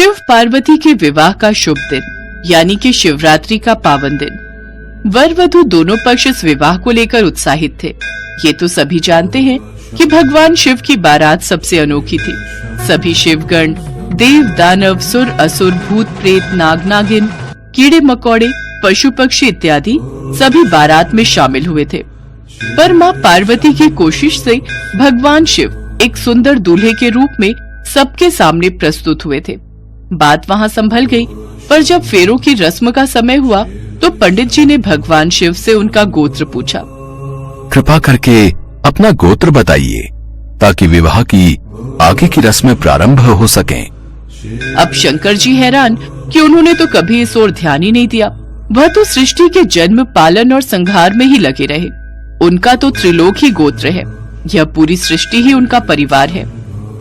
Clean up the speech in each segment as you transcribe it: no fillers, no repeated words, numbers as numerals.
शिव पार्वती के विवाह का शुभ दिन यानी कि शिवरात्रि का पावन दिन। वर वधू दोनों पक्ष इस विवाह को लेकर उत्साहित थे। ये तो सभी जानते हैं कि भगवान शिव की बारात सबसे अनोखी थी। सभी शिवगण, देव, दानव, सुर, असुर, भूत, प्रेत, नाग, नागिन, कीड़े मकोड़े, पशु पक्षी इत्यादि सभी बारात में शामिल हुए थे। पर माँ पार्वती की कोशिश से भगवान शिव एक सुंदर दूल्हे के रूप में सबके सामने प्रस्तुत हुए थे। बात वहाँ संभल गई, पर जब फेरों की रस्म का समय हुआ तो पंडित जी ने भगवान शिव से उनका गोत्र पूछा। कृपा करके अपना गोत्र बताइए ताकि विवाह की आगे की रस्में प्रारंभ हो सकें। अब शंकर जी हैरान कि उन्होंने तो कभी इस ओर ध्यान ही नहीं दिया। वह तो सृष्टि के जन्म, पालन और संहार में ही लगे रहे। उनका तो त्रिलोक ही गोत्र है। यह पूरी सृष्टि ही उनका परिवार है।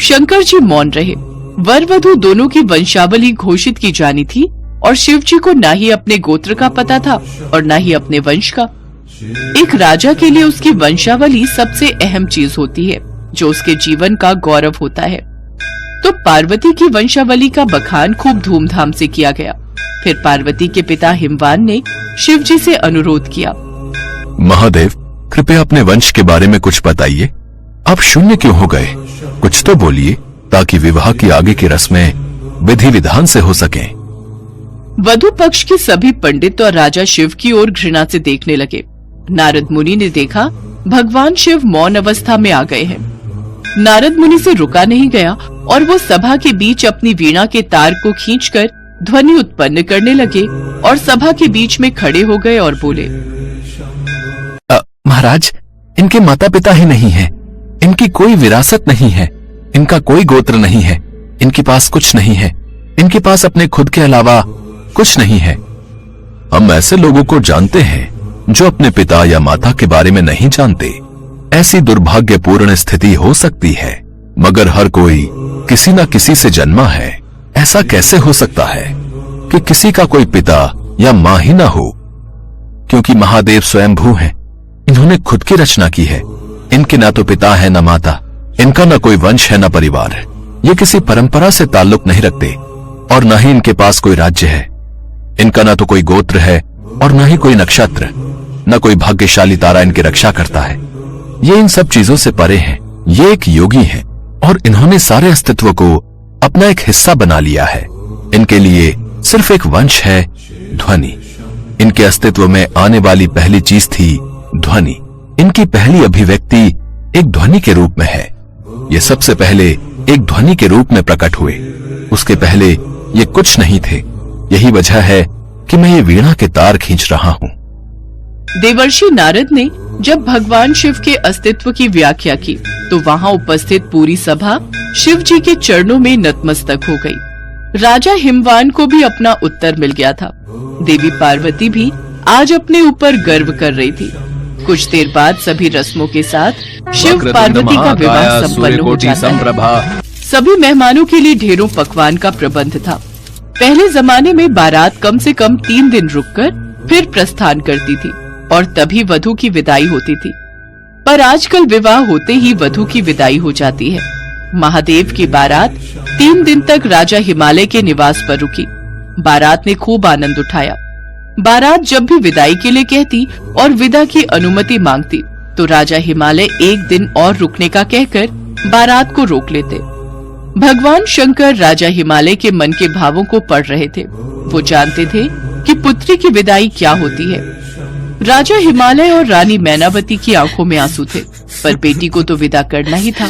शंकर जी मौन रहे। वर वधू दोनों की वंशावली घोषित की जानी थी और शिव जी को न ही अपने गोत्र का पता था और न ही अपने वंश का। एक राजा के लिए उसकी वंशावली सबसे अहम चीज होती है, जो उसके जीवन का गौरव होता है। तो पार्वती की वंशावली का बखान खूब धूमधाम से किया गया। फिर पार्वती के पिता हिमवान ने शिव जी से अनुरोध किया। महादेव, कृपया अपने वंश के बारे में कुछ बताइए। आप शून्य क्यों हो गए? कुछ तो बोलिए ताकि विवाह की आगे की रस्में विधि विधान से हो सकें। वधु पक्ष के सभी पंडित और राजा शिव की ओर घृणा से देखने लगे। नारद मुनि ने देखा भगवान शिव मौन अवस्था में आ गए हैं। नारद मुनि से रुका नहीं गया और वो सभा के बीच अपनी वीणा के तार को खींचकर ध्वनि उत्पन्न करने लगे और सभा के बीच में खड़े हो गए और बोले, महाराज, इनके माता पिता ही नहीं हैं, इनकी कोई विरासत नहीं है, इनका कोई गोत्र नहीं है, इनके पास कुछ नहीं है, इनके पास अपने खुद के अलावा कुछ नहीं है। हम ऐसे लोगों को जानते हैं जो अपने पिता या माता के बारे में नहीं जानते। ऐसी दुर्भाग्यपूर्ण स्थिति हो सकती है, मगर हर कोई किसी न किसी से जन्मा है। ऐसा कैसे हो सकता है कि किसी का कोई पिता या माँ ही ना हो? क्योंकि महादेव स्वयंभू हैं। इन्होंने खुद की रचना की है। इनके ना तो पिता है न माता, इनका न कोई वंश है न परिवार। ये किसी परंपरा से ताल्लुक नहीं रखते और न ही इनके पास कोई राज्य है। इनका न तो कोई गोत्र है और न ही कोई नक्षत्र, न कोई भाग्यशाली तारा इनकी रक्षा करता है। ये इन सब चीजों से परे हैं। ये एक योगी हैं और इन्होंने सारे अस्तित्व को अपना एक हिस्सा बना लिया है। इनके लिए सिर्फ एक वंश है, ध्वनि। इनके अस्तित्व में आने वाली पहली चीज थी ध्वनि। इनकी पहली अभिव्यक्ति एक ध्वनि के रूप में है। ये सबसे पहले एक ध्वनि के रूप में प्रकट हुए। उसके पहले ये कुछ नहीं थे। यही वजह है कि मैं ये वीणा के तार खींच रहा हूँ। देवर्षि नारद ने जब भगवान शिव के अस्तित्व की व्याख्या की तो वहाँ उपस्थित पूरी सभा शिव जी के चरणों में नतमस्तक हो गई। राजा हिमवान को भी अपना उत्तर मिल गया था। देवी पार्वती भी आज अपने ऊपर गर्व कर रही थी। कुछ देर बाद सभी रस्मों के साथ शिव पार्वती का विवाह संपन्न हो जाता है। सभी मेहमानों के लिए ढेरों पकवान का प्रबंध था। पहले जमाने में बारात कम से कम 3 दिन रुककर फिर प्रस्थान करती थी और तभी वधू की विदाई होती थी। पर आजकल विवाह होते ही वधू की विदाई हो जाती है। महादेव की बारात 3 दिन तक राजा हिमालय के निवास पर रुकी। बारात ने खूब आनंद उठाया। बारात जब भी विदाई के लिए कहती और विदा की अनुमति मांगती तो राजा हिमालय 1 दिन और रुकने का कहकर बारात को रोक लेते। भगवान शंकर राजा हिमालय के मन के भावों को पढ़ रहे थे। वो जानते थे कि पुत्री की विदाई क्या होती है। राजा हिमालय और रानी मैनावती की आंखों में आंसू थे, पर बेटी को तो विदा करना ही था।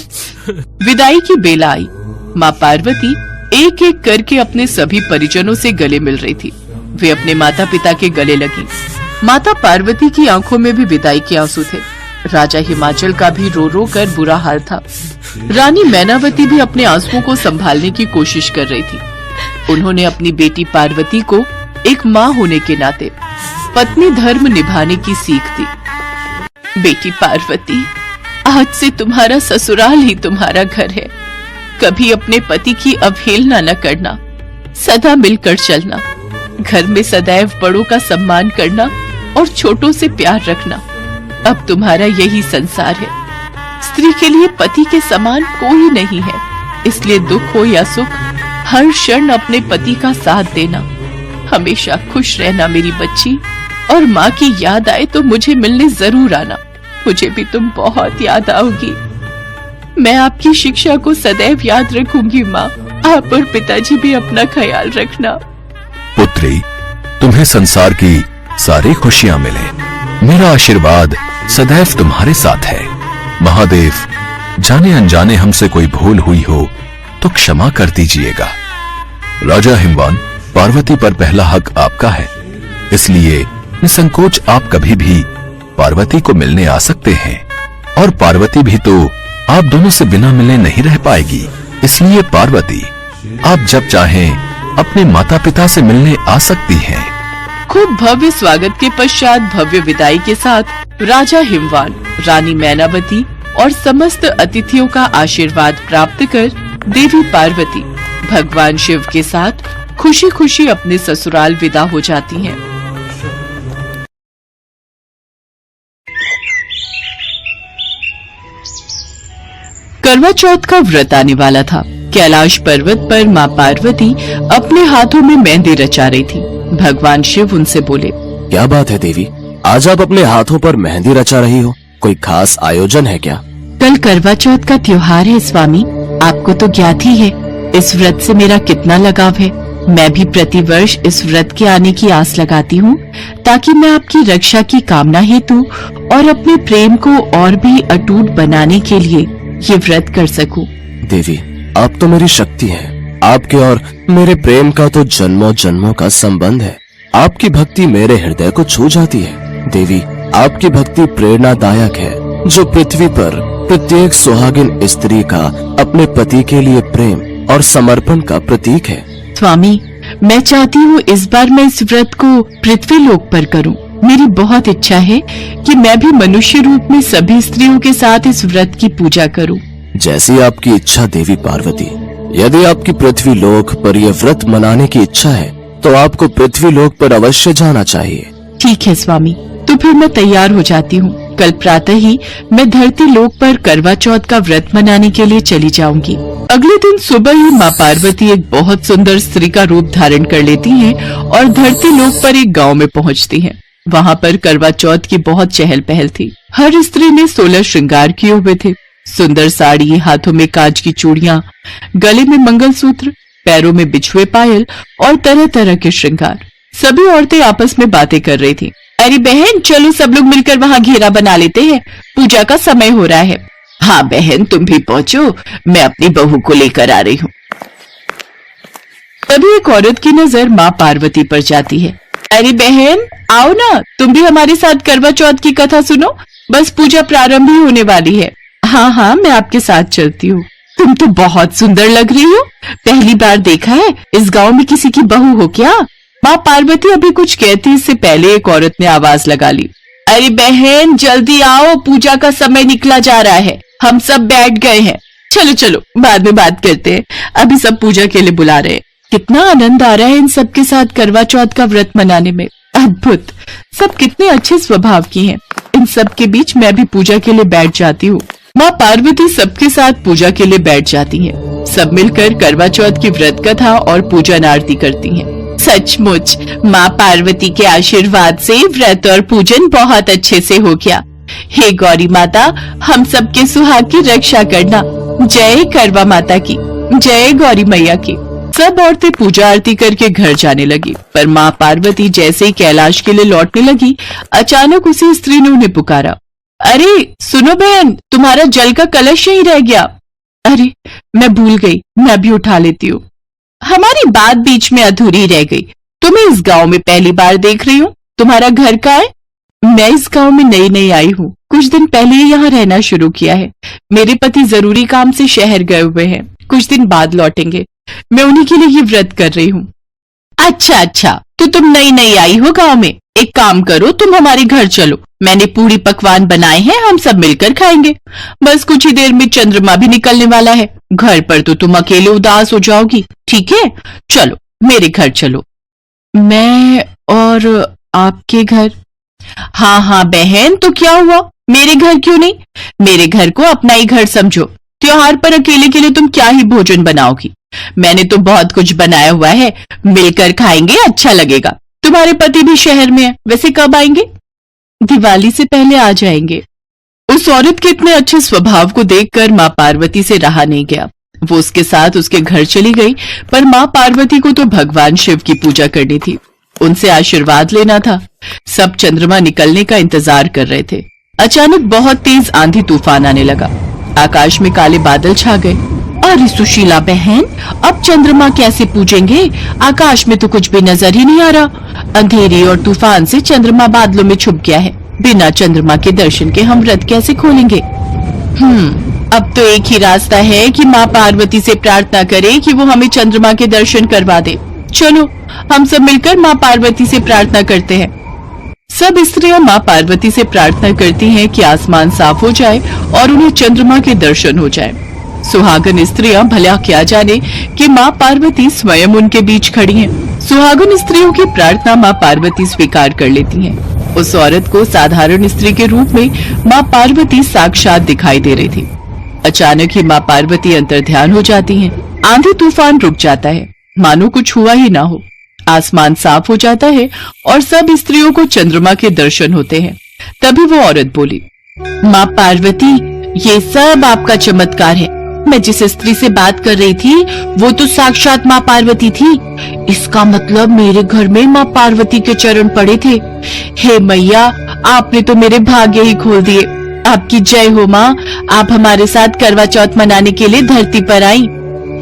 विदाई की बेला आई। माँ पार्वती एक एक करके अपने सभी परिजनों से गले मिल रही थी। वे अपने माता पिता के गले लगी। माता पार्वती की आंखों में भी विदाई के आंसू थे। राजा हिमाचल का भी रो रो कर बुरा हाल था। रानी मैनावती भी अपने आंसुओं को संभालने की कोशिश कर रही थी। उन्होंने अपनी बेटी पार्वती को एक माँ होने के नाते पत्नी धर्म निभाने की सीख दी। बेटी पार्वती, आज से तुम्हारा ससुराल ही तुम्हारा घर है। कभी अपने पति की अवहेलना न करना, सदा मिलकर चलना, घर में सदैव बड़ों का सम्मान करना और छोटों से प्यार रखना। अब तुम्हारा यही संसार है। स्त्री के लिए पति के समान कोई नहीं है, इसलिए दुख हो या सुख हर क्षण अपने पति का साथ देना, हमेशा खुश रहना मेरी बच्ची, और माँ की याद आए तो मुझे मिलने जरूर आना। मुझे भी तुम बहुत याद आओगी। मैं आपकी शिक्षा को सदैव याद रखूंगी माँ। आप और पिताजी भी अपना ख्याल रखना। पुत्री, तुम्हें संसार की सारी खुशियां मिले। मेरा आशीर्वाद सदैव तुम्हारे साथ है। महादेव, जाने अनजाने हमसे कोई भूल हुई हो तो क्षमा कर दीजिएगा। राजा हिमवान, पार्वती पर पहला हक आपका है, इसलिए निसंकोच आप कभी भी पार्वती को मिलने आ सकते हैं। और पार्वती भी तो आप दोनों से बिना मिले नहीं रह पाएगी, इसलिए पार्वती, आप जब चाहें अपने माता पिता से मिलने आ सकती हैं। खूब भव्य स्वागत के पश्चात भव्य विदाई के साथ राजा हिमवान, रानी मैनावती और समस्त अतिथियों का आशीर्वाद प्राप्त कर देवी पार्वती भगवान शिव के साथ खुशी खुशी अपने ससुराल विदा हो जाती हैं। करवा चौथ का व्रत आने वाला था। कैलाश पर्वत पर माँ पार्वती अपने हाथों में मेहंदी रचा रही थी। भगवान शिव उनसे बोले, क्या बात है देवी, आज आप अपने हाथों पर मेहंदी रचा रही हो? कोई खास आयोजन है क्या? कल करवा चौथ का त्योहार है स्वामी। आपको तो ज्ञात ही है इस व्रत से मेरा कितना लगाव है। मैं भी प्रतिवर्ष इस व्रत के आने की आस लगाती हूँ, ताकि मैं आपकी रक्षा की कामना हेतु और अपने प्रेम को और भी अटूट बनाने के लिए ये व्रत कर सकूं। देवी, आप तो मेरी शक्ति हैं। आपके और मेरे प्रेम का तो जन्मों जन्मों का संबंध है। आपकी भक्ति मेरे हृदय को छू जाती है। देवी, आपकी भक्ति प्रेरणादायक है, जो पृथ्वी पर प्रत्येक सुहागिन स्त्री का अपने पति के लिए प्रेम और समर्पण का प्रतीक है। स्वामी, मैं चाहती हूँ इस बार मैं इस व्रत को पृथ्वी लोक पर करूँ। मेरी बहुत इच्छा है कि मैं भी मनुष्य रूप में सभी स्त्रियों के साथ इस व्रत की पूजा करूं। जैसी आपकी इच्छा देवी पार्वती। यदि आपकी पृथ्वी लोक पर यह व्रत मनाने की इच्छा है तो आपको पृथ्वी लोक पर अवश्य जाना चाहिए। ठीक है स्वामी, तो फिर मैं तैयार हो जाती हूँ। कल प्रातः ही मैं धरती लोक पर करवा चौथ का व्रत मनाने के लिए चली जाऊंगी। अगले दिन सुबह ही माँ पार्वती एक बहुत सुंदर स्त्री का रूप धारण कर लेती हैं और धरती लोक पर एक गांव में पहुंचती हैं। वहाँ पर करवा चौथ की बहुत चहल पहल थी। हर स्त्री ने 16 श्रृंगार किए हुए थे। सुंदर साड़ी, हाथों में कांच की चूड़ियां, गले में मंगलसूत्र, पैरों में बिछुए पायल और तरह तरह के श्रृंगार। सभी औरतें आपस में बातें कर रही थी। अरे बहन, चलो सब लोग मिलकर वहाँ घेरा बना लेते हैं, पूजा का समय हो रहा है। हाँ बहन, तुम भी पहुँचो, मैं अपनी बहू को लेकर आ रही हूँ। तभी एक औरत की नजर माँ पार्वती पर जाती है। अरे बहन, आओ ना, तुम भी हमारे साथ करवा चौथ की कथा सुनो। बस पूजा प्रारंभ ही होने वाली है। हाँ हाँ, मैं आपके साथ चलती हूँ। तुम तो बहुत सुंदर लग रही हो। पहली बार देखा है, इस गांव में किसी की बहू हो क्या? माँ पार्वती अभी कुछ कहती इससे पहले एक औरत ने आवाज लगा ली। अरे बहन, जल्दी आओ, पूजा का समय निकला जा रहा है। हम सब बैठ गए हैं। चलो चलो, बाद में बात करते हैं, अभी सब पूजा के लिए बुला रहे हैं। कितना आनंद आ रहा है इन सबके साथ करवा चौथ का व्रत मनाने में। अद्भुत, सब कितने अच्छे स्वभाव की हैं। इन सब के बीच मैं भी पूजा के लिए बैठ जाती हूँ। माँ पार्वती सबके साथ पूजा के लिए बैठ जाती हैं। सब मिलकर करवा चौथ की व्रत कथा और पूजन आरती करती हैं। सचमुच माँ पार्वती के आशीर्वाद से व्रत और पूजन बहुत अच्छे से हो गया। हे गौरी माता, हम सबके सुहाग की रक्षा करना। जय करवा माता की, जय गौरी मैया की। सब औरतें पूजा आरती करके घर जाने लगी, पर माँ पार्वती जैसे ही कैलाश के लिए लौटने लगी, अचानक उसी स्त्री ने उन्हें पुकारा। अरे सुनो बहन, तुम्हारा जल का कलश यहीं रह गया। अरे मैं भूल गई, मैं भी उठा लेती हूँ। हमारी बात बीच में अधूरी रह गई। तुम्हें इस गांव में पहली बार देख रही हूँ। तुम्हारा घर कहाँ है? मैं इस गांव में नई नई आई हूँ, कुछ दिन पहले ही यहाँ रहना शुरू किया है। मेरे पति जरूरी काम से शहर गए हुए हैं, कुछ दिन बाद लौटेंगे। मैं उन्हीं के लिए ये व्रत कर रही हूँ। अच्छा अच्छा, तो तुम नई नई आई हो गांव में। एक काम करो, तुम हमारे घर चलो। मैंने पूरी पकवान बनाए हैं, हम सब मिलकर खाएंगे। बस कुछ ही देर में चंद्रमा भी निकलने वाला है। घर पर तो तुम अकेले उदास हो जाओगी। ठीक है, चलो मेरे घर चलो। मैं और आपके घर? हाँ हाँ बहन, तो क्या हुआ, मेरे घर क्यों नहीं? मेरे घर को अपना ही घर समझो। त्योहार पर अकेले के लिए तुम क्या ही भोजन बनाओगी। मैंने तो बहुत कुछ बनाया हुआ है, मिलकर खाएंगे, अच्छा लगेगा। तुम्हारे पति भी शहर में है, वैसे कब आएंगे? दिवाली से पहले आ जाएंगे। उस औरत के इतने अच्छे स्वभाव को देखकर माँ पार्वती से रहा नहीं गया। वो उसके साथ उसके घर चली गई, पर माँ पार्वती को तो भगवान शिव की पूजा करनी थी, उनसे आशीर्वाद लेना था। सब चंद्रमा निकलने का इंतजार कर रहे थे। अचानक बहुत तेज आंधी तूफान आने लगा। आकाश में काले बादल छा गए। अरे सुशीला बहन, अब चंद्रमा कैसे पूजेंगे? आकाश में तो कुछ भी नजर ही नहीं आ रहा। अंधेरी और तूफान से चंद्रमा बादलों में छुप गया है। बिना चंद्रमा के दर्शन के हम व्रत कैसे खोलेंगे? अब तो एक ही रास्ता है कि माँ पार्वती से प्रार्थना करें कि वो हमें चंद्रमा के दर्शन करवा दे। चलो हम सब मिलकर माँ पार्वती से प्रार्थना करते हैं। सब स्त्रियां माँ पार्वती से प्रार्थना करती हैं कि आसमान साफ हो जाए और उन्हें चंद्रमा के दर्शन हो जाए। सुहागन स्त्रियां भला क्या जाने कि माँ पार्वती स्वयं उनके बीच खड़ी हैं। सुहागन स्त्रियों की प्रार्थना माँ पार्वती स्वीकार कर लेती हैं। उस औरत को साधारण स्त्री के रूप में माँ पार्वती साक्षात दिखाई दे रही थी। अचानक ही माँ पार्वती अंतर्ध्यान हो जाती हैं। आंधी तूफान रुक जाता है, मानो कुछ हुआ ही ना हो। आसमान साफ हो जाता है और सब स्त्रियों को चंद्रमा के दर्शन होते हैं। तभी वो औरत बोली, माँ पार्वती, ये सब आपका चमत्कार है। मैं जिस स्त्री से बात कर रही थी वो तो साक्षात माँ पार्वती थी। इसका मतलब मेरे घर में माँ पार्वती के चरण पड़े थे। हे मैया, आपने तो मेरे भाग्य ही खोल दिए। आपकी जय हो माँ। आप हमारे साथ करवा चौथ मनाने के लिए धरती पर आई।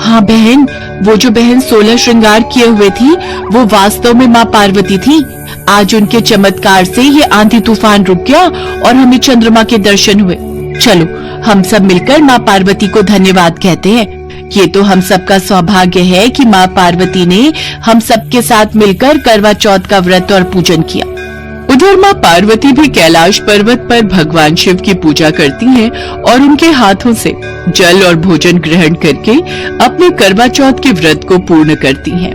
हाँ बहन, वो जो बहन 16 श्रृंगार किए हुए थी वो वास्तव में माँ पार्वती थी। आज उनके चमत्कार से ये आंधी तूफान रुक गया और हमें चंद्रमा के दर्शन हुए। चलो हम सब मिलकर माँ पार्वती को धन्यवाद कहते हैं। ये तो हम सबका सौभाग्य है कि माँ पार्वती ने हम सबके साथ मिलकर करवा चौथ का व्रत और पूजन किया। उधर माँ पार्वती भी कैलाश पर्वत पर भगवान शिव की पूजा करती हैं और उनके हाथों से जल और भोजन ग्रहण करके अपने करवा चौथ के व्रत को पूर्ण करती हैं।